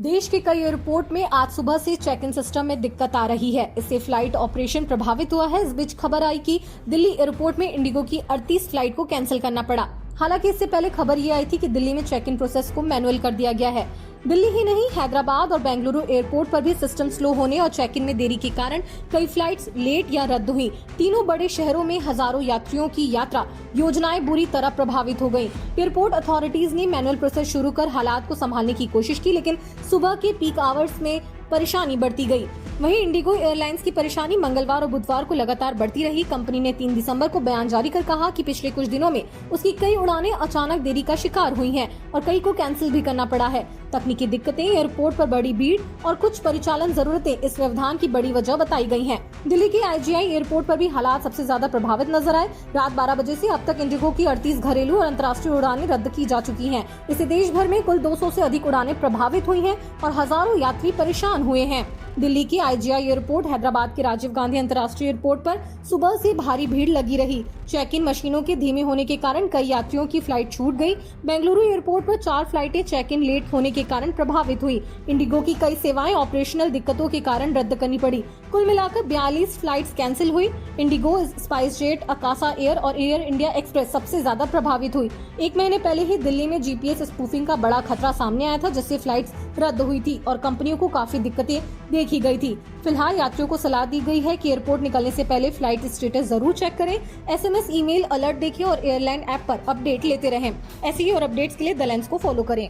देश के कई एयरपोर्ट में आज सुबह से चेक इन सिस्टम में दिक्कत आ रही है। इससे फ्लाइट ऑपरेशन प्रभावित हुआ है। इस बीच खबर आई कि दिल्ली एयरपोर्ट में इंडिगो की 38 फ्लाइट को कैंसिल करना पड़ा। हालांकि इससे पहले खबर ये आई थी कि दिल्ली में चेक इन प्रोसेस को मैनुअल कर दिया गया है। दिल्ली ही नहीं, हैदराबाद और बेंगलुरु एयरपोर्ट पर भी सिस्टम स्लो होने और चेक इन में देरी के कारण कई फ्लाइट्स लेट या रद्द हुई। तीनों बड़े शहरों में हजारों यात्रियों की यात्रा योजनाएं बुरी तरह प्रभावित हो गयी। एयरपोर्ट अथॉरिटीज ने मैनुअल प्रोसेस शुरू कर हालात को संभालने की कोशिश की, लेकिन सुबह के पीक आवर्स में परेशानी बढ़ती गई। वहीं इंडिगो एयरलाइंस की परेशानी मंगलवार और बुधवार को लगातार बढ़ती रही। कंपनी ने 3 दिसंबर को बयान जारी कर कहा कि पिछले कुछ दिनों में उसकी कई उड़ानें अचानक देरी का शिकार हुई हैं और कई को कैंसिल भी करना पड़ा है। तकनीकी दिक्कतें, एयरपोर्ट पर बड़ी भीड़ और कुछ परिचालन जरूरतें इस व्यवधान की बड़ी वजह बताई गई हैं। दिल्ली के IGI एयरपोर्ट पर भी हालात सबसे ज्यादा प्रभावित नजर आए। रात 12 बजे से अब तक इंडिगो की 38 घरेलू और अंतर्राष्ट्रीय उड़ानें रद्द की जा चुकी हैं। इससे देश भर में कुल 200 से अधिक उड़ानें प्रभावित हुई हैं और हजारों यात्री परेशान हुए हैं। दिल्ली की IGI एयरपोर्ट, हैदराबाद के राजीव गांधी अंतर्राष्ट्रीय एयरपोर्ट पर सुबह से भारी भीड़ लगी रही। चेक इन मशीनों के धीमे होने के कारण कई यात्रियों की फ्लाइट छूट गई। बेंगलुरु एयरपोर्ट पर 4 फ्लाइटें चेक इन लेट होने के कारण प्रभावित हुई। इंडिगो की कई सेवाएं ऑपरेशनल दिक्कतों के कारण रद्द करनी पड़ी। कुल मिलाकर 42 फ्लाइट्स कैंसिल हुई। Indigo, spice jet, Akasa air और एयर इंडिया एक्सप्रेस सबसे ज्यादा प्रभावित हुई। 1 महीने पहले ही दिल्ली में GPS स्पूफिंग का बड़ा खतरा सामने आया था, जिससे फ्लाइट्स रद्द हुई थी और कंपनियों को काफी दिक्कतें देखी गई थी। फिलहाल यात्रियों को सलाह दी गई है कि एयरपोर्ट निकलने से पहले फ्लाइट स्टेटस जरूर चेक करें। SMS, ईमेल अलर्ट देखें और एयरलाइन ऐप पर अपडेट लेते रहें। ऐसी ही और अपडेट्स के लिए द लेंस को फॉलो करें।